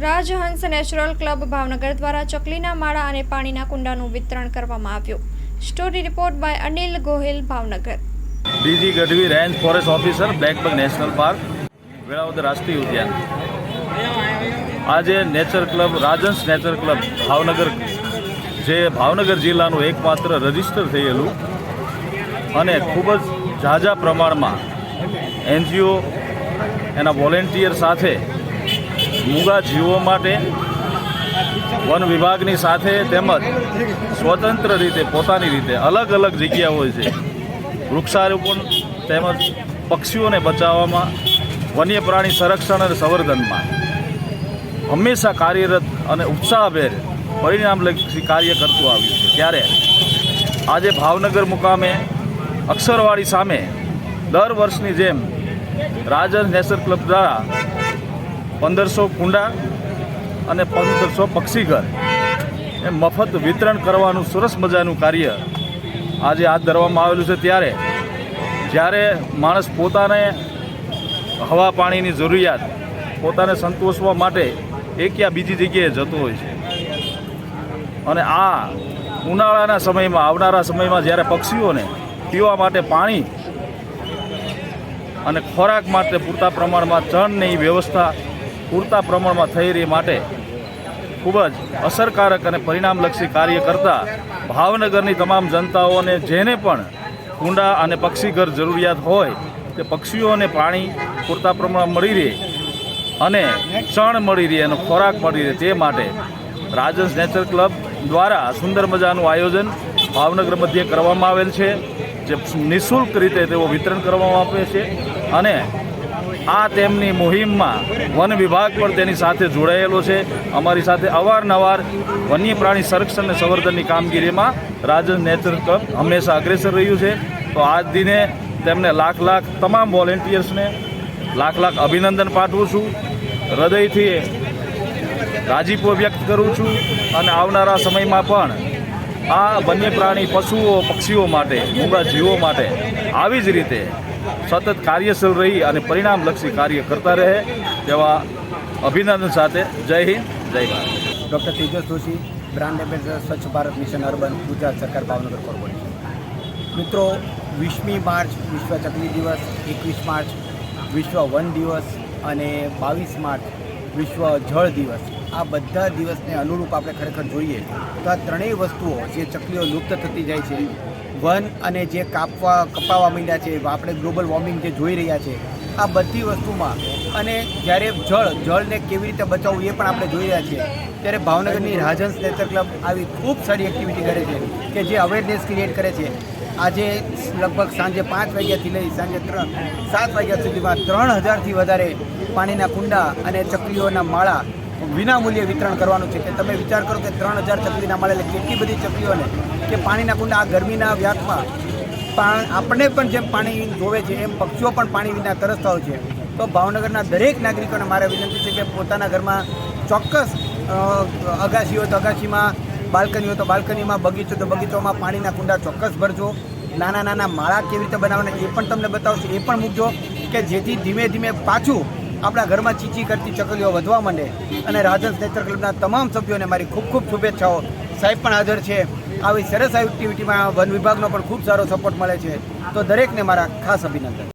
રાજહંસ natural club Bhavnagar દ્વારા ચકલીના માળા અને પાણીના કુંડાનું વિતરણ કરવામાં આવ્યું. Story report by Anil Gohil, Bhavnagar. D G Gadhvi, range forest officer, blackbuck national park, Velavadar રાષ્ટ્રીય ઉદ્યાન. આજે nature club, Rajhans nature club Bhavnagar, જે ભાવનગર જિલ્લાનું એકમાત્ર રજિસ્ટર થયેલું અને ખૂબ જ ઝાઝા પ્રમાણમાં એનજીઓ એના વોલેન્ટિયર સાથે મૂંગા જીવો માટે વન વિભાગની સાથે તેમજ સ્વતંત્ર રીતે પોતાની રીતે અલગ અલગ જગ્યા હોય છે વૃક્ષારોપણ તેમજ પક્ષીઓને બચાવવામાં, વન્ય પ્રાણી સંરક્ષણ અને સંવર્ધનમાં હંમેશા કાર્યરત અને ઉત્સાહભેર પરિણામલક્ષી કાર્ય કરતું આવ્યું છે. ત્યારે આજે ભાવનગર મુકામે અક્ષરવાડી સામે દર વર્ષની જેમ રાજહંસ નેચર ક્લબ દ્વારા 1500 કુંડા અને 1500 પક્ષીઘર એ મફત વિતરણ કરવાનું સરસ મજાનું કાર્ય આજે હાથ ધરવામાં આવેલું છે. જ્યારે માણસ પોતાને હવા પાણીની જરૂરિયાત પોતાને સંતોષવા માટે એક યા બીજી જગ્યાએ જતો હોય છે અને આ ઉનાળાના સમયમાં, આવનારા સમયમાં જ્યારે પક્ષીઓને પીવા માટે પાણી અને ખોરાક માટે પૂરતા પ્રમાણમાં ચણની વ્યવસ્થા પૂરતા પ્રમાણમાં થઈ રહી માટે ખૂબ જ અસરકારક અને પરિણામલક્ષી કાર્ય કરતા ભાવનગરની તમામ જનતાઓને જેને પણ કુંડા અને પક્ષીઘર જરૂરિયાત હોય તે પક્ષીઓને પાણી પૂરતા પ્રમાણમાં મળી રહે અને ચણ મળી રહે અને ખોરાક મળી રહે તે માટે રાજહંસ નેચર ક્લબ દ્વારા સુંદર મજાનું આયોજન ભાવનગર મધ્યે કરવામાં આવેલ છે, જે નિઃશુલ્ક રીતે તેઓ વિતરણ કરવામાં આવે છે. અને આ તેમની મુહિમમાં વન વિભાગ પણ તેની સાથે જોડાયેલો છે. અમારી સાથે અવારનવાર વન્ય પ્રાણી સંરક્ષણ અને સંવર્ધનની કામગીરીમાં રાજહંસ નેચર ક્લબ હંમેશા અગ્રેસર રહ્યું છે. તો આજ દિને તેમને લાખ તમામ વોલેન્ટિયર્સને લાખ અભિનંદન પાઠવું છું, હૃદયથી રાજીપો વ્યક્ત કરું છું અને આવનારા સમયમાં પણ આ વન્ય પ્રાણી પશુઓ પક્ષીઓ માટે, મૂંગા જીવો માટે આવી જ રીતે સતત કાર્યશીલ રહી અને પરિણામલક્ષી કાર્ય કરતા રહે તેવા અભિનંદન સાથે જય હિન્દ, જય Bharat. Doctor Tejas Joshi, brand ambassador, સ્વચ્છ ભારત મિશન અર્બન, ગુજરાત સરકાર, ભાવનગર કોર્પોરેશન. મિત્રો, 20મી માર્ચ વિશ્વ ચકલી દિવસ, 21 માર્ચ વિશ્વ વન દિવસ અને 22 માર્ચ વિશ્વ જળ દિવસ. આ બધા દિવસને અનુરૂપ આપણે ખરેખર જોઈએ તો આ ત્રણેય વસ્તુઓ, જે ચકલીઓ લુપ્ત થતી જાય છે, વન અને જે કપાવા માંડ્યા છે, આપણે ગ્લોબલ વોર્મિંગ જે જોઈ રહ્યા છે, આ બધી વસ્તુમાં અને જ્યારે જળને કેવી રીતે બચાવવું એ પણ આપણે જોઈ રહ્યા છીએ. ત્યારે ભાવનગરની રાજહંસ નેચર ક્લબ આવી ખૂબ સારી એક્ટિવિટી કરે છે કે જે અવેરનેસ ક્રિએટ કરે છે. આજે લગભગ સાંજે 5 વાગ્યાથી લઈ સાંજે 7 વાગ્યા સુધીમાં 3000થી વધારે પાણીના કુંડા અને ચકલીઓના માળા વિનામૂલ્યે વિતરણ કરવાનું છે. કે તમે વિચાર કરો કે 3000 ચકલીના માળા એટલે કેટલી બધી ચકલીઓને કે પાણીના કુંડા આ ગરમીના વ્યાપમાં આપણને પણ જેમ પાણી જોવે છે એમ પક્ષીઓ પણ પાણી વિના તરસતા હોય છે. તો ભાવનગરના દરેક નાગરિકોને મારે વિનંતી છે કે પોતાના ઘરમાં ચોક્કસ અગાશી હોય તો અગાશીમાં, બાલ્કની હોય તો બાલ્કનીમાં, બગીચો તો બગીચોમાં પાણીના કુંડા ચોક્કસ ભરજો. નાના માળા કેવી રીતે બનાવવાના એ પણ તમને બતાવશે, એ પણ મૂકજો કે જેથી ધીમે ધીમે પાછું આપણા ઘરમાં ચીચી કરતી ચકલીઓ વધવા માંડે. અને રાજહંસ નેચર ક્લબના તમામ સભ્યોને મારી ખૂબ શુભેચ્છાઓ. સાહેબ પણ હાજર છે. આવી સરસ એક્ટિવિટીમાં વન વિભાગનો પણ ખૂબ સારો સપોર્ટ મળે છે. તો દરેકને મારા ખાસ અભિનંદન.